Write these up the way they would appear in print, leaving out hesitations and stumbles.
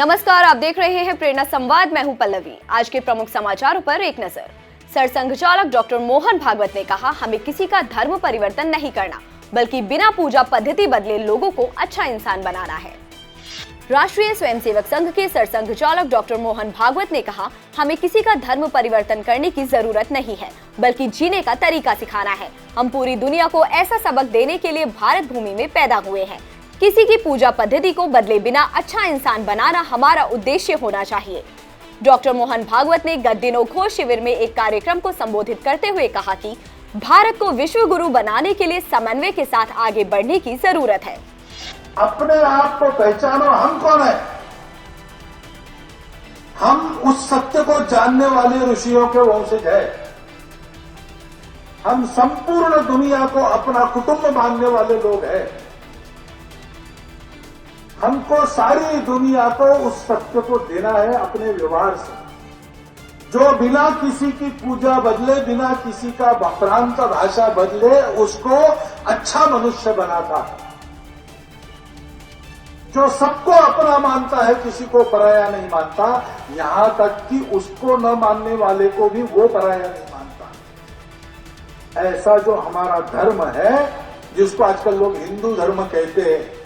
नमस्कार, आप देख रहे हैं प्रेरणा संवाद। मैं हूं पल्लवी। आज के प्रमुख समाचारों पर एक नजर। सरसंघ चालक डॉक्टर मोहन भागवत ने कहा, हमें किसी का धर्म परिवर्तन नहीं करना, बल्कि बिना पूजा पद्धति बदले लोगों को अच्छा इंसान बनाना है। राष्ट्रीय स्वयंसेवक संघ के सरसंघ चालक डॉक्टर मोहन भागवत ने कहा, हमें किसी का धर्म परिवर्तन करने की जरूरत नहीं है, बल्कि जीने का तरीका सिखाना है। हम पूरी दुनिया को ऐसा सबक देने के लिए भारत भूमि में पैदा हुए हैं। किसी की पूजा पद्धति को बदले बिना अच्छा इंसान बनाना हमारा उद्देश्य होना चाहिए। डॉक्टर मोहन भागवत ने गत दिनों घोष शिविर में एक कार्यक्रम को संबोधित करते हुए कहा कि भारत को विश्व गुरु बनाने के लिए समन्वय के साथ आगे बढ़ने की जरूरत है। अपने आप को पहचानो, हम कौन है। हम उस सत्य को जानने वाले ऋषियों के वंशज है। हम संपूर्ण दुनिया को अपना कुटुंब मानने वाले लोग हैं। हमको सारी दुनिया को उस सत्य को देना है अपने व्यवहार से, जो बिना किसी की पूजा बदले, बिना किसी का प्रांत भाषा बदले उसको अच्छा मनुष्य बनाता है, जो सबको अपना मानता है, किसी को पराया नहीं मानता, यहां तक कि उसको न मानने वाले को भी वो पराया नहीं मानता। ऐसा जो हमारा धर्म है, जिसको आजकल लोग हिंदू धर्म कहते हैं,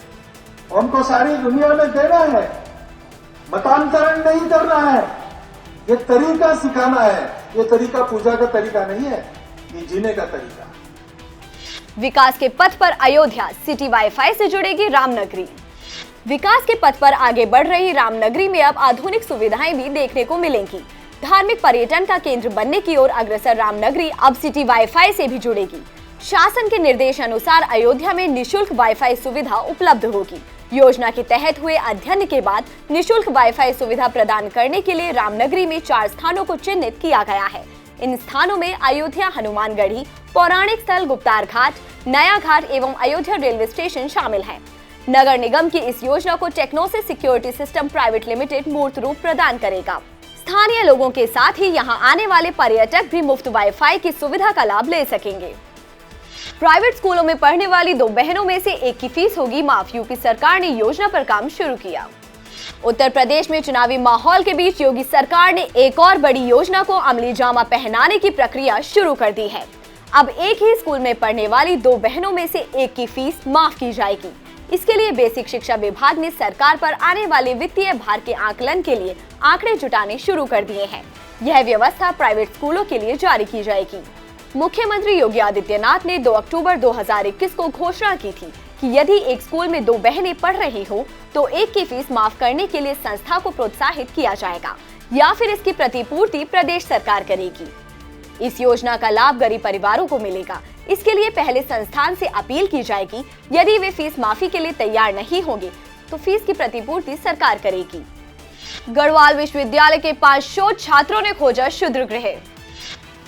उनको सारी दुनिया में देना है, मतांतरण नहीं करना है। ये तरीका सिखाना है। ये तरीका पूजा का तरीका नहीं है, ये जीने का तरीका। विकास के पथ पर अयोध्या, सिटी वाईफाई से जुड़ेगी रामनगरी। विकास के पथ पर आगे बढ़ रही रामनगरी में अब आधुनिक सुविधाएं भी देखने को मिलेंगी। धार्मिक पर्यटन का केंद्र बनने की ओर अग्रसर रामनगरी अब सिटी वाईफाई से भी जुड़ेगी। शासन के निर्देश अनुसार अयोध्या में निशुल्क वाईफाई सुविधा उपलब्ध होगी। योजना के तहत हुए अध्ययन के बाद निशुल्क वाईफाई सुविधा प्रदान करने के लिए रामनगरी में 4 स्थानों को चिन्हित किया गया है। इन स्थानों में अयोध्या हनुमानगढ़ी, पौराणिक स्थल गुप्तार घाट, नया घाट एवं अयोध्या रेलवे स्टेशन शामिल हैं। नगर निगम की इस योजना को टेक्नोसिस सिक्योरिटी सिस्टम प्राइवेट लिमिटेड मूर्त रूप प्रदान करेगा। स्थानीय लोगों के साथ ही यहाँ आने वाले पर्यटक भी मुफ्त वाईफाई की सुविधा का लाभ ले सकेंगे। प्राइवेट स्कूलों में पढ़ने वाली 2 बहनों में से एक की फीस होगी माफ। यूपी सरकार ने योजना पर काम शुरू किया। उत्तर प्रदेश में चुनावी माहौल के बीच योगी सरकार ने एक और बड़ी योजना को अमली जामा पहनाने की प्रक्रिया शुरू कर दी है। अब एक ही स्कूल में पढ़ने वाली 2 बहनों में से एक की फीस माफ की जाएगी। इसके लिए बेसिक शिक्षा विभाग ने सरकार पर आने वाले वित्तीय भार के आकलन के लिए आंकड़े जुटाने शुरू कर दिए हैं। यह व्यवस्था प्राइवेट स्कूलों के लिए जारी की जाएगी। मुख्यमंत्री योगी आदित्यनाथ ने 2 अक्टूबर 2021 को घोषणा की थी कि यदि एक स्कूल में 2 बहनें पढ़ रही हो तो एक की फीस माफ करने के लिए संस्था को प्रोत्साहित किया जाएगा या फिर इसकी प्रतिपूर्ति प्रदेश सरकार करेगी। इस योजना का लाभ गरीब परिवारों को मिलेगा। इसके लिए पहले संस्थान से अपील की जाएगी। यदि वे फीस माफी के लिए तैयार नहीं होंगे तो फीस की प्रतिपूर्ति सरकार करेगी। गढ़वाल विश्वविद्यालय के 5 शोध छात्रों ने खोजा क्षुद्र गृह।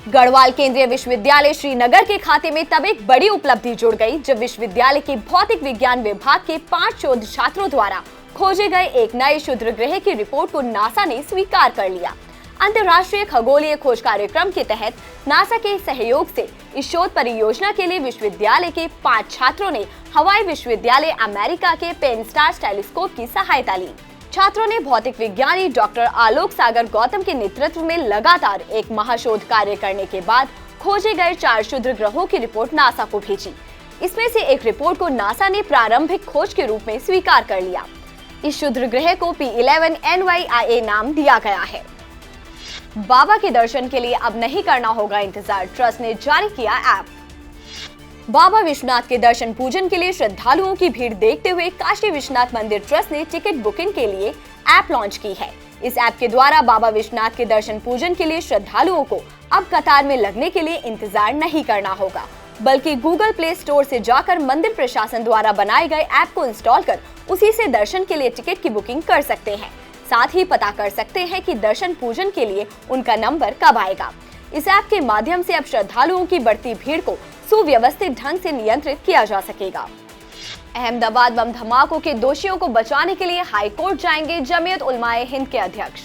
गढ़वाल केंद्रीय विश्वविद्यालय श्रीनगर के खाते में तब एक बड़ी उपलब्धि जुड़ गई जब विश्वविद्यालय के भौतिक विज्ञान विभाग के 5 शोध छात्रों द्वारा खोजे गए एक नए क्षुद्र ग्रह की रिपोर्ट को नासा ने स्वीकार कर लिया। अंतर्राष्ट्रीय खगोलीय खोज कार्यक्रम के तहत नासा के सहयोग से इस शोध परियोजना के लिए विश्वविद्यालय के 5 छात्रों ने हवाई विश्वविद्यालय अमेरिका के पेन स्टार्स टेलीस्कोप की सहायता ली। छात्रों ने भौतिक विज्ञानी डॉक्टर आलोक सागर गौतम के नेतृत्व में लगातार एक महाशोध कार्य करने के बाद खोजे गए 4 क्षुद्र ग्रहों की रिपोर्ट नासा को भेजी। इसमें से एक रिपोर्ट को नासा ने प्रारंभिक खोज के रूप में स्वीकार कर लिया। इस क्षुद्र ग्रह को P11 NYIA नाम दिया गया है। बाबा के दर्शन के लिए अब नहीं करना होगा इंतजार, ट्रस्ट ने जारी किया ऐप। बाबा विश्वनाथ के दर्शन पूजन के लिए श्रद्धालुओं की भीड़ देखते हुए काशी विश्वनाथ मंदिर ट्रस्ट ने टिकट बुकिंग के लिए ऐप लॉन्च की है। इस ऐप के द्वारा बाबा विश्वनाथ के दर्शन पूजन के लिए श्रद्धालुओं को अब कतार में लगने के लिए इंतजार नहीं करना होगा, बल्कि गूगल प्ले स्टोर से जाकर मंदिर प्रशासन द्वारा बनाए गए ऐप को इंस्टॉल कर उसी से दर्शन के लिए टिकट की बुकिंग कर सकते हैं। साथ ही पता कर सकते हैं कि दर्शन पूजन के लिए उनका नंबर कब आएगा। इस ऐप के माध्यम से अब श्रद्धालुओं की बढ़ती भीड़ को सुव्यवस्थित ढंग से नियंत्रित किया जा सकेगा। अहमदाबाद बम धमाकों के दोषियों को बचाने के लिए हाई कोर्ट जाएंगे जमीयत उलमाए हिंद के अध्यक्ष।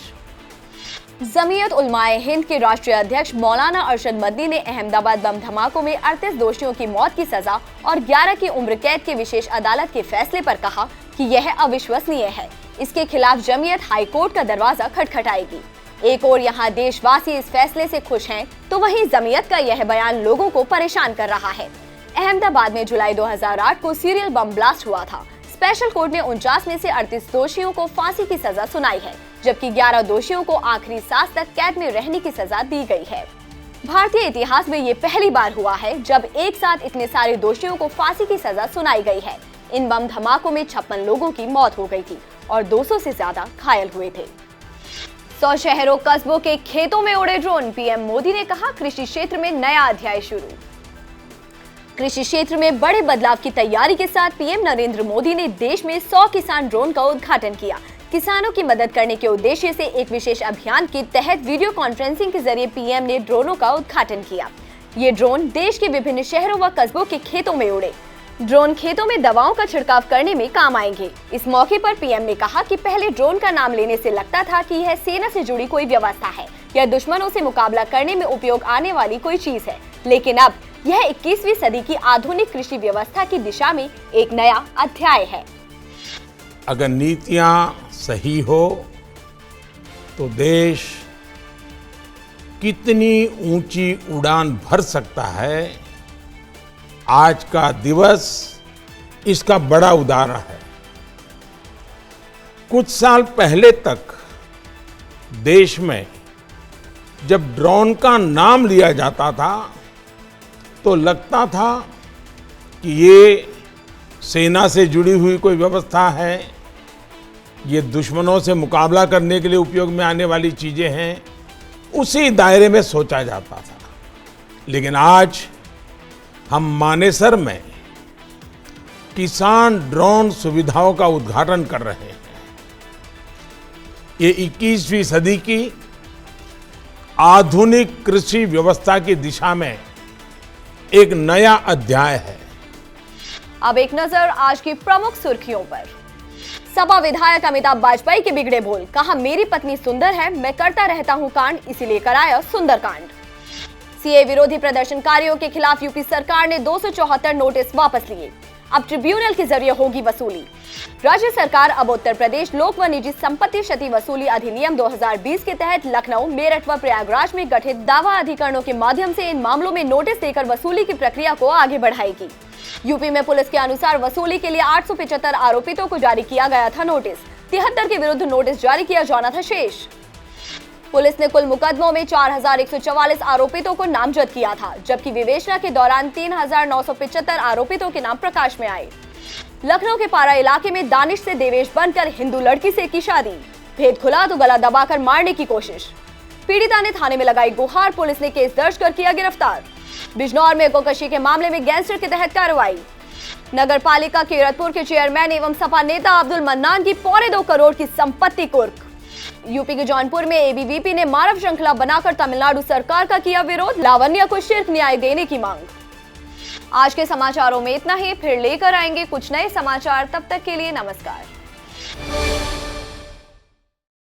जमीयत उलमाए हिंद के राष्ट्रीय अध्यक्ष मौलाना अरशद मदनी ने अहमदाबाद बम धमाकों में 38 दोषियों की मौत की सजा और 11 की उम्र कैद के विशेष अदालत के फैसले पर कहा कि यह अविश्वसनीय है। इसके खिलाफ जमीयत हाई कोर्ट का दरवाजा खटखटाएगी। एक ओर यहाँ देशवासी इस फैसले से खुश हैं, तो वहीं जमीयत का यह बयान लोगों को परेशान कर रहा है। अहमदाबाद में जुलाई 2008 को सीरियल बम ब्लास्ट हुआ था। स्पेशल कोर्ट ने 49 में से 38 दोषियों को फांसी की सजा सुनाई है, जबकि 11 दोषियों को आखिरी सांस तक कैद में रहने की सजा दी गई है। भारतीय इतिहास में ये पहली बार हुआ है जब एक साथ इतने सारे दोषियों को फांसी की सजा सुनाई गई है। इन बम धमाकों में 56 लोगों की मौत हो गई थी और 200 से ज्यादा घायल हुए थे। 100 शहरों कस्बों के खेतों में उड़े ड्रोन। पीएम मोदी ने कहा, कृषि क्षेत्र में नया अध्याय शुरू। कृषि क्षेत्र में बड़े बदलाव की तैयारी के साथ पीएम नरेंद्र मोदी ने देश में 100 किसान ड्रोन का उद्घाटन किया। किसानों की मदद करने के उद्देश्य से एक विशेष अभियान के तहत वीडियो कॉन्फ्रेंसिंग के जरिए पीएम ने ड्रोनों का उद्घाटन किया। ये ड्रोन देश के विभिन्न शहरों व कस्बों के खेतों में उड़े। ड्रोन खेतों में दवाओं का छिड़काव करने में काम आएंगे। इस मौके पर पीएम ने कहा कि पहले ड्रोन का नाम लेने से लगता था कि यह सेना से जुड़ी कोई व्यवस्था है या दुश्मनों से मुकाबला करने में उपयोग आने वाली कोई चीज है, लेकिन अब यह 21वीं सदी की आधुनिक कृषि व्यवस्था की दिशा में एक नया अध्याय है। अगर नीतियां सही हो तो देश कितनी ऊंची उड़ान भर सकता है, आज का दिवस इसका बड़ा उदाहरण है। कुछ साल पहले तक देश में जब ड्रोन का नाम लिया जाता था तो लगता था कि ये सेना से जुड़ी हुई कोई व्यवस्था है, ये दुश्मनों से मुकाबला करने के लिए उपयोग में आने वाली चीजें हैं, उसी दायरे में सोचा जाता था। लेकिन आज हम मानेसर में किसान ड्रोन सुविधाओं का उद्घाटन कर रहे हैं। ये 21वीं सदी की आधुनिक कृषि व्यवस्था की दिशा में एक नया अध्याय है। अब एक नजर आज की प्रमुख सुर्खियों पर। सपा विधायक अमिताभ वाजपेयी के बिगड़े बोल। कहा, मेरी पत्नी सुंदर है, मैं करता रहता हूं कांड, इसीलिए कराया सुंदरकांड। सीए विरोधी प्रदर्शनकारियों के खिलाफ यूपी सरकार ने 274 नोटिस वापस लिए। अब ट्रिब्यूनल के जरिए होगी वसूली। राज्य सरकार अब उत्तर प्रदेश लोक व निजी संपत्ति क्षति वसूली अधिनियम 2020 के तहत लखनऊ, मेरठ व प्रयागराज में गठित दावा अधिकरणों के माध्यम से इन मामलों में नोटिस देकर वसूली की प्रक्रिया को आगे बढ़ाएगी। यूपी में पुलिस के अनुसार वसूली के लिए 875 आरोपितों को जारी किया गया था नोटिस। 73 के विरुद्ध नोटिस जारी किया जाना था शेष। पुलिस ने कुल मुकदमों में 4144 आरोपितों को नामजद किया था, जबकि विवेचना के दौरान 3975 आरोपितों के नाम प्रकाश में आए। लखनऊ के पारा इलाके में दानिश से देवेश बनकर हिंदू लड़की से की शादी। भेद खुला तो गला दबाकर मारने की कोशिश। पीड़िता ने थाने में लगाई गुहार, पुलिस ने केस दर्ज कर किया गिरफ्तार। बिजनौर में गोकशी के मामले में गैंगस्टर के तहत कार्रवाई। नगर पालिका कीरतपुर के चेयरमैन एवं सपा नेता अब्दुल मन्नान की 2.25 करोड़ की संपत्ति कुर्क। यूपी के जौनपुर में एबीवीपी ने मानव श्रृंखला बनाकर तमिलनाडु सरकार का किया विरोध। लावण्य को शीर्ष न्याय देने की मांग। आज के समाचारों में इतना ही, फिर लेकर आएंगे कुछ नए समाचार। तब तक के लिए नमस्कार।